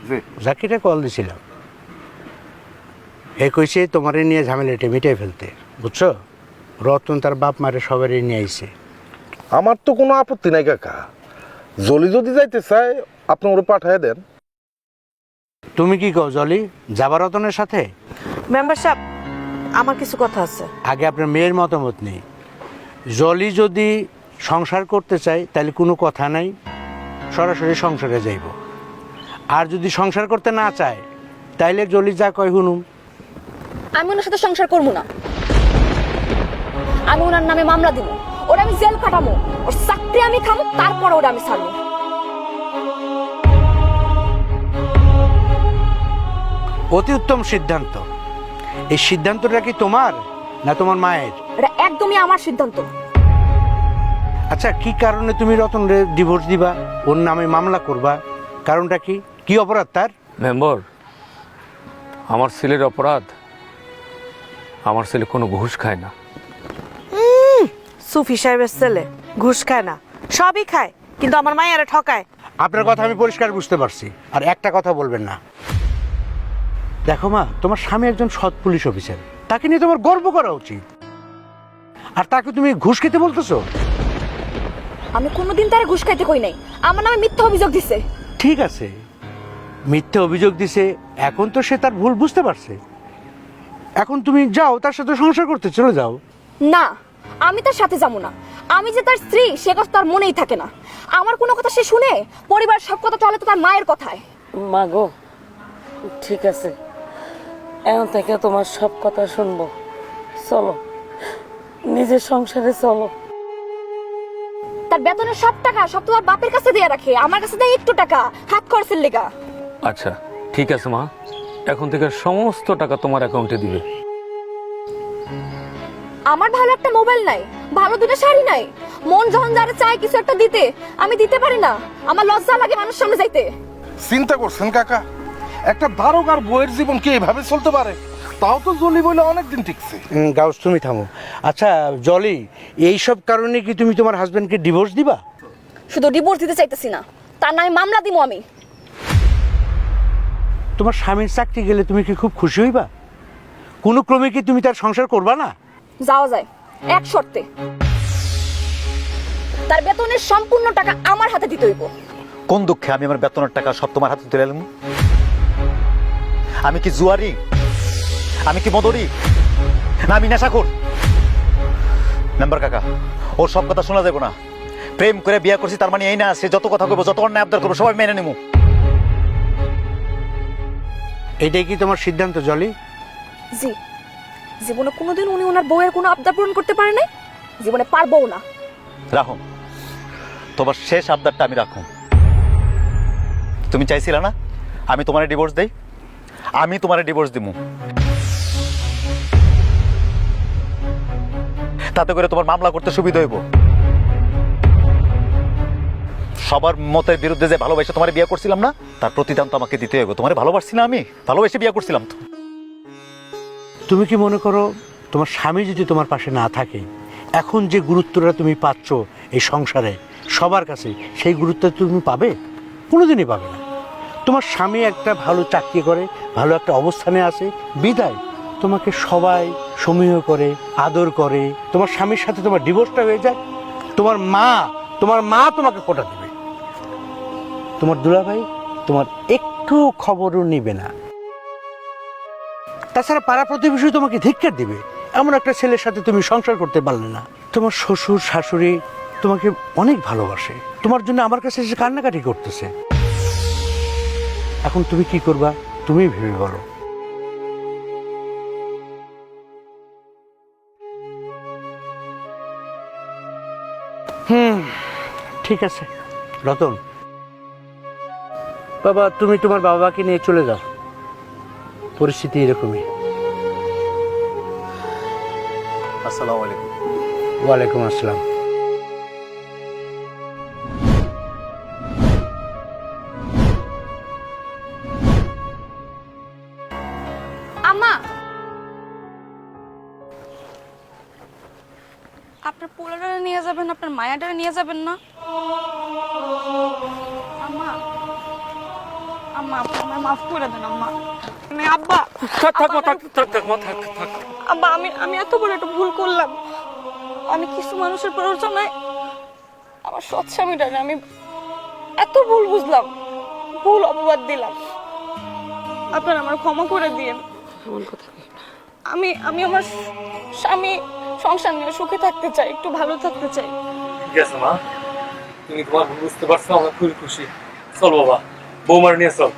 জি। জাকিরে call দিছিলাম, এ কইছে তোমারে নিয়ে ঝামেলাটা মিটাই ফেলতে, বুঝছো? রতন তার বাপ মারে সবারই নিয়ে আইছে। আমার তো কোনো আপত্তি নাই কাকা, জলি যদি যাইতে চায় আপনি ওরে পাঠায় দেন। তুমি কি কও জলি, যাবা রতনের সাথে? মেম্বার সাহেব, আমার কিছু কথা আছে। আগে আপনার মেয়ের মতামত নেই। জলি যদি সংসার করতে চায় তাহলে কোনো কথা নাই, সরাসরি সংসারে যাইব। আর যদি সংসার করতে না চায় তাইলে জলি যা কয় হুনুম। আমি ওনার সাথে সংসার করবো না। আমি ওনার নামে মামলা দিব, ওরা আমি জেল কাটামো, ওর চাকরি আমি খামো, তারপর ওরা আমি ছাড়বো। অতি উত্তম সিদ্ধান্ত। এই সিদ্ধান্তটা কি তোমার না তোমার মায়ের? এটা একদমই আমার সিদ্ধান্ত। আচ্ছা, কি কারণে তুমি রতনরে ডিভোর্স দিবা, ওর নামে মামলা করবা? কারণটা কি? কি অপরাধ তার? মেম্বার, আমার ছেলের অপরাধ, আমার ছেলে কোনো ঘুষ খায় না। সুফি সাহেবের ছেলে ঘুষ খায় না, সবই খায়, কিন্তু আমার মায়েরা ঠকায়। আপনার কথা আমি পরিষ্কার বুঝতে পারছি, আর একটা কথা বলবেন না। দেখো মা, তোমার স্বামী একজন সৎ পুলিশ অফিসার, তাকে নিয়ে তোমার গর্ব করা উচিত। আর তাকে তুমি ঘুষ খেতে বলতেছো? আমি কোনোদিন তারা ঘুষ খাইতে কই নাই, আমার নামে মিথ্যা অভিযোগ দিছে। ঠিক আছে, মিথ্যে অভিযোগ দিছে, এখন তো সে তার ভুল বুঝতে পারছে। এখন তুমি যাও, তার সাথে সংসার করতে চলে যাও। না, আমি তার সাথে যাবো না। আমি যে তার স্ত্রী সে কথা তার মনেই থাকে না। আমার কোনো কথা সে শুনে, পরিবার সব কথা চলে তো তার মায়ের কথায়। মা গো, ঠিক আছে, এখন থেকে তোমার সব কথা শুনবো। চলো, নিজের সংসারে চলো। তার বেতনের সব টাকা সব তো তার বাপের কাছে দিয়ে রাখে, আমার কাছে দেয় একটু টাকা হাত খরচের লেগা। আচ্ছা ঠিক আছে মা, এখন থেকে সমস্ত টাকা তোমার অ্যাকাউন্টে দিবে। আমার ভালো একটা মোবাইল নাই, ভালো দুটো শাড়ি নাই, মন যখন যারা চায় কিছু একটা দিতে, আমি দিতে পারি না। আমার লজ্জা লাগে মানুষ সামনে যাইতে। চিন্তা করছেন কাকা, একটা দারোগার বইয়ের জীবন কি এইভাবে চলতে পারে? তাও তো জলি বলে অনেকদিন টিকছে। গাউস, তুমি থামো। আচ্ছা জলি, এইসব কারণে কি তুমি তোমার হাজবেন্ডকে ডিভোর্স দিবা? শুধু ডিভোর্স দিতে চাইতেছি না, তার নামে মামলা দিব আমি। তোমার স্বামীর চাকরি গেলে তুমি কি খুব খুশি হইবা? কোনো ক্রমে কি তুমি তার সংসার করবা না? যাওয়া যায় এক শর্তে, তার বেতনের সম্পূর্ণ টাকা আমার হাতে দিতে হইব। কোন দুঃখে আমি আমার বেতনের টাকা সব তোমার হাতে তুলে এলাম? আমি কি জুয়ারি? আমি কি মদরি? না আমি নেশাখোর? মেম্বার কাকা, ওর সব কথা শোনা যাবে না। প্রেম করে বিয়ে করছি তার মানে এই না সে যত কথা কইবো, যত অন্যায় আবদার করবো সবাই মেনে নেবো। এটাই কি তোমার সিদ্ধান্ত জলি? জি, জীবনে কোনোদিন উনি ওনার বউয়ের কোনো আবদার পূরণ করতে পারে নাই, জীবনে পারবও না। রাখুন, তোমার শেষ আবদারটা আমি রাখুন। তুমি চাইছিলা না আমি তোমারে ডিভোর্স দেই? আমি তোমারে ডিভোর্স দিব। তাতে করে তোমার মামলা করতে সুবিধা হইব। সবার মতের বিরুদ্ধে যে ভালোবাসে তোমার বিয়ে করছিলাম না, তার প্রতিদান তো আমাকে দিতে হইব। তোমার ভালোবাসছি না, আমি ভালোবেসে বিয়ে করছিলাম তো। তুমি কি মনে করো তোমার স্বামী যদি তোমার পাশে না থাকে, এখন যে গুরুত্বটা তুমি পাচ্ছ এই সংসারে সবার কাছে, সেই গুরুত্ব তুমি পাবে? কোনোদিনই পাবে না। তোমার স্বামী একটা ভালো চাকরি করে, ভালো একটা অবস্থানে আছে বিদায় তোমাকে সবাই সমীহ করে, আদর করে। তোমার স্বামীর সাথে তোমার ডিভোর্সটা হয়ে যায়, তোমার মা তোমাকে কোটা দেবে। তোমার দুলাভাই তোমার একটু খবরও নিবে না। তাছাড়া পাড়া প্রতিবেশী তোমাকে ধিক্কার দিবে, এমন একটা ছেলের সাথে তুমি সংসার করতে পারলে না। তোমার শ্বশুর শাশুড়ি তোমাকে অনেক ভালোবাসে, তোমার জন্য আমার কাছে এসে কান্নাকাটি করতেছে। এখন তুমি কি করবা তুমি ভেবে বলো। ঠিক আছে রতন, বাবা তুমি তোমার বাবাকে নিয়ে চলে যাও, পরিস্থিতি এরকমই। আসসালামু আলাইকুম। ওয়ালাইকুম আসসালাম। আম্মা, আপনার পোলাডারে নিয়ে যাবেন, আপনার মায়াডারে নিয়ে যাবেন না? আম্মা, আম্মা আপনি আমার মাফ করে দেন আম্মা মানে আব্বা আব্বা আমি এত বড় একটা ভুল করলাম। আমি কিছু মানুষের প্ররোচনায় আমার সৎ স্বামীটা আমি এত ভুল বুঝলাম, ভুল অপবাদ দিলাম। আপনারা আমার ক্ষমা করে দিয়েন। আমি আমি আমার স্বামী সংসার নিয়ে সুখে থাকতে চাই, একটু ভালো থাকতে চাই। ঠিক আছে মা, তুমি তোমার ভুল বুঝতে পারছো, আমরা খুবই খুশি। চল বাবা, বৌমার নিয়ে চল।